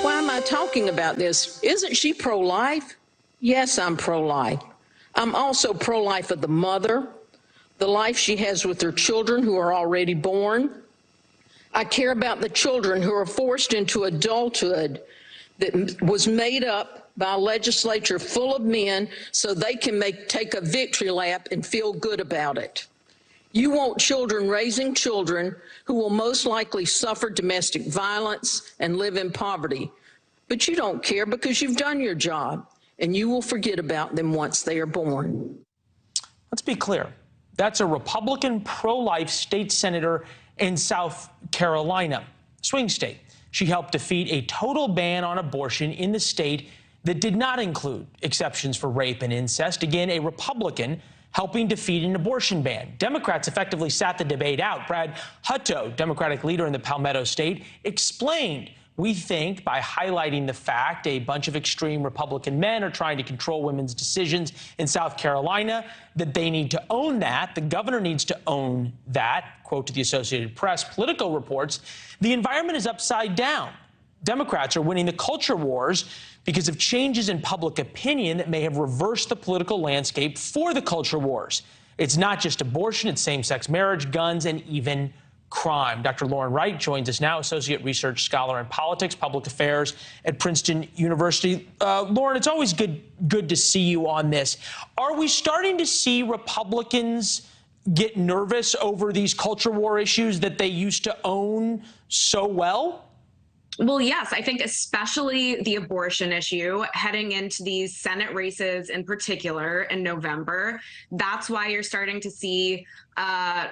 Why am I talking about this? Isn't she pro-life? Yes, I'm pro-life. I'm also pro-life of the mother, the life she has with her children who are already born. I care about the children who are forced into adulthood that was made up by a legislature full of men so they can take a victory lap and feel good about it. You want children raising children who will most likely suffer domestic violence and live in poverty. But you don't care because you've done your job, and you will forget about them once they are born. Let's be clear. That's a Republican pro-life state senator in South Carolina, swing state. She helped defeat a total ban on abortion in the state that did not include exceptions for rape and incest. Again, a Republican helping defeat an abortion ban. Democrats effectively sat the debate out. Brad Hutto, Democratic leader in the Palmetto State, explained, we think, by highlighting the fact a bunch of extreme Republican men are trying to control women's decisions in South Carolina, that they need to own that. The governor needs to own that. Quote to the Associated Press, Politico reports, the environment is upside down. Democrats are winning the culture wars because of changes in public opinion that may have reversed the political landscape for the culture wars. It's not just abortion, it's same-sex marriage, guns, and even crime. Dr. Lauren Wright joins us now, Associate Research Scholar in Politics, Public Affairs at Princeton University. Lauren, it's always good to see you on this. Are we starting to see Republicans get nervous over these culture war issues that they used to own so well? Well, yes, I think especially the abortion issue heading into these Senate races in particular in November. That's why you're starting to see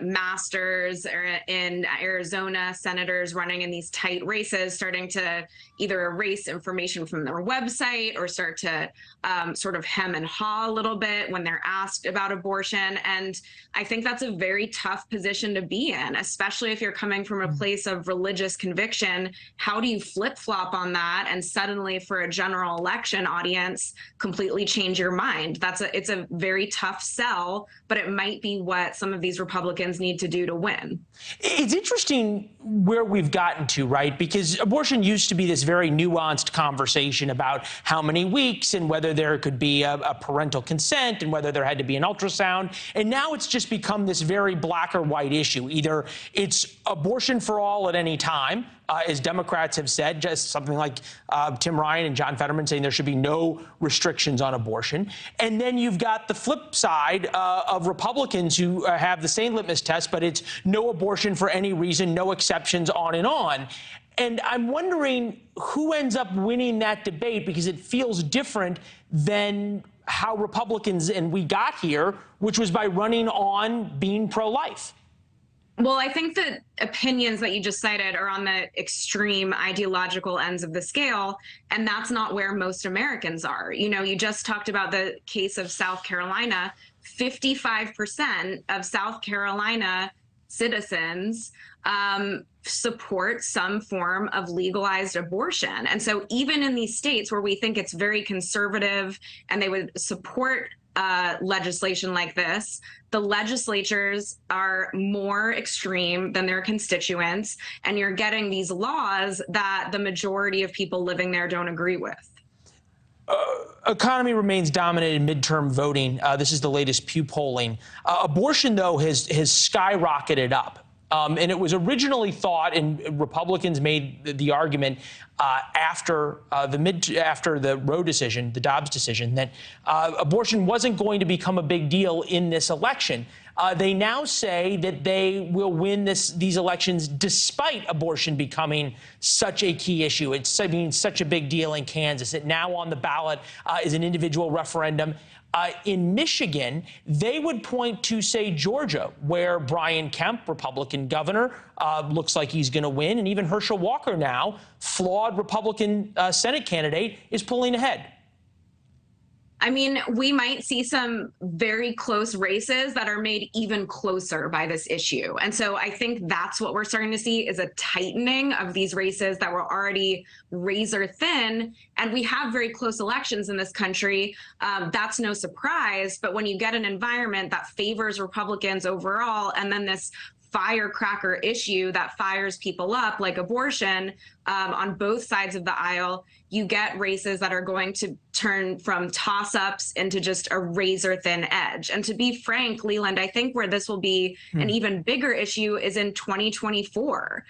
masters in Arizona, senators running in these tight races, starting to either erase information from their website or start to sort of hem and haw a little bit when they're asked about abortion. And I think that's a very tough position to be in, especially if you're coming from a place of religious conviction. How do you flip-flop on that and suddenly for a general election audience completely change your mind? It's a very tough sell, but it might be what some of these Republicans need to do to win. It's interesting where we've gotten to, right? Because abortion used to be this very nuanced conversation about how many weeks and whether there could be a parental consent and whether there had to be an ultrasound. And now it's just become this very black or white issue. Either it's abortion for all at any time, as Democrats have said, just something like Tim Ryan and John Fetterman saying there should be no restrictions on abortion. And then you've got the flip side of Republicans who have the same litmus test, but it's no abortion for any reason, no exceptions, on and on. And I'm wondering who ends up winning that debate, because it feels different than how Republicans and we got here, which was by running on being pro-life. Well, I think the opinions that you just cited are on the extreme ideological ends of the scale, and that's not where most Americans are. You know, you just talked about the case of South Carolina. 55% of South Carolina citizens support some form of legalized abortion. And so even in these states where we think it's very conservative and they would support legislation like this, the legislatures are more extreme than their constituents, and you're getting these laws that the majority of people living there don't agree with. Economy remains dominated in midterm voting. This is the latest Pew polling. Abortion, though, has skyrocketed up. And it was originally thought, and Republicans made the argument after the Roe decision, the Dobbs decision, that abortion wasn't going to become a big deal in this election. They now say that they will win these elections despite abortion becoming such a key issue. It's such a big deal in Kansas. That now on the ballot is an individual referendum. In Michigan, they would point to, say, Georgia, where Brian Kemp, Republican governor, looks like he's going to win. And even Herschel Walker now, flawed Republican Senate candidate, is pulling ahead. I mean, we might see some very close races that are made even closer by this issue. And so I think that's what we're starting to see, is a tightening of these races that were already razor thin. And we have very close elections in this country. That's no surprise. But when you get an environment that favors Republicans overall, and then this firecracker issue that fires people up, like abortion, on both sides of the aisle, you get races that are going to turn from toss-ups into just a razor-thin edge. And to be frank, Leland, I think where this will be an even bigger issue is in 2024,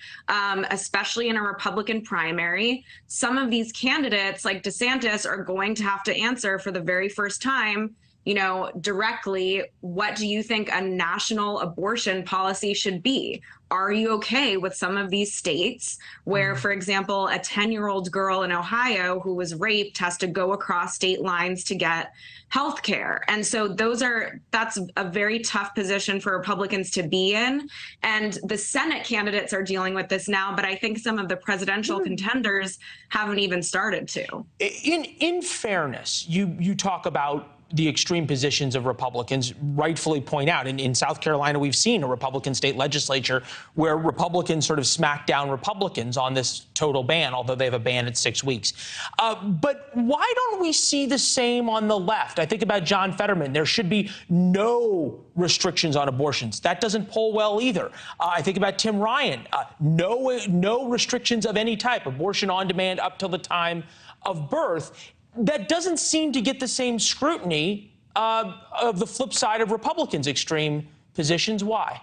especially in a Republican primary. Some of these candidates, like DeSantis, are going to have to answer for the very first time, you know, directly, what do you think a national abortion policy should be? Are you okay with some of these states where, for example, a 10-year-old girl in Ohio who was raped has to go across state lines to get health care? And so that's a very tough position for Republicans to be in. And the Senate candidates are dealing with this now, but I think some of the presidential contenders haven't even started to. In fairness, you talk about the extreme positions of Republicans, rightfully point out. In South Carolina, we've seen a Republican state legislature where Republicans sort of smack down Republicans on this total ban, although they have a ban at 6 weeks. But why don't we see the same on the left? I think about John Fetterman. There should be no restrictions on abortions. That doesn't poll well either. I think about Tim Ryan. No restrictions of any type. Abortion on demand up till the time of birth. That doesn't seem to get the same scrutiny of the flip side of Republicans' extreme positions. Why?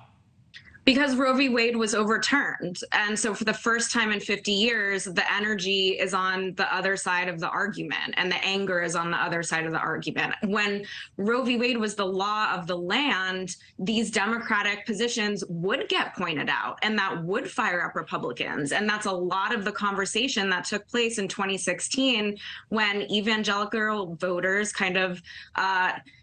Because Roe v. Wade was overturned. And so for the first time in 50 years, the energy is on the other side of the argument and the anger is on the other side of the argument. When Roe v. Wade was the law of the land, these Democratic positions would get pointed out and that would fire up Republicans. And that's a lot of the conversation that took place in 2016 when evangelical voters kind of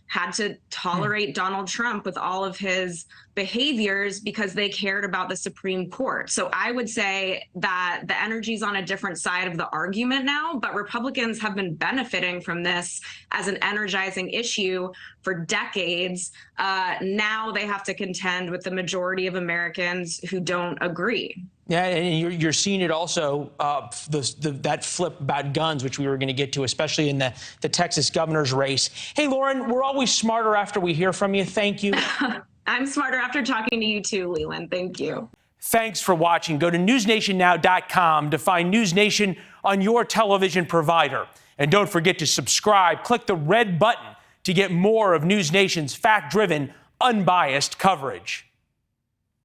had to tolerate Donald Trump with all of his behaviors because they cared about the Supreme Court. So I would say that the energy's on a different side of the argument now, but Republicans have been benefiting from this as an energizing issue for decades. Now they have to contend with the majority of Americans who don't agree. Yeah, and you're seeing it also, that flip about guns, which we were going to get to, especially in the Texas governor's race. Hey, Lauren, we're always smarter after we hear from you. Thank you. I'm smarter after talking to you too, Leland. Thank you. Thanks for watching. Go to newsnationnow.com to find NewsNation on your television provider. And don't forget to subscribe. Click the red button to get more of NewsNation's fact-driven, unbiased coverage.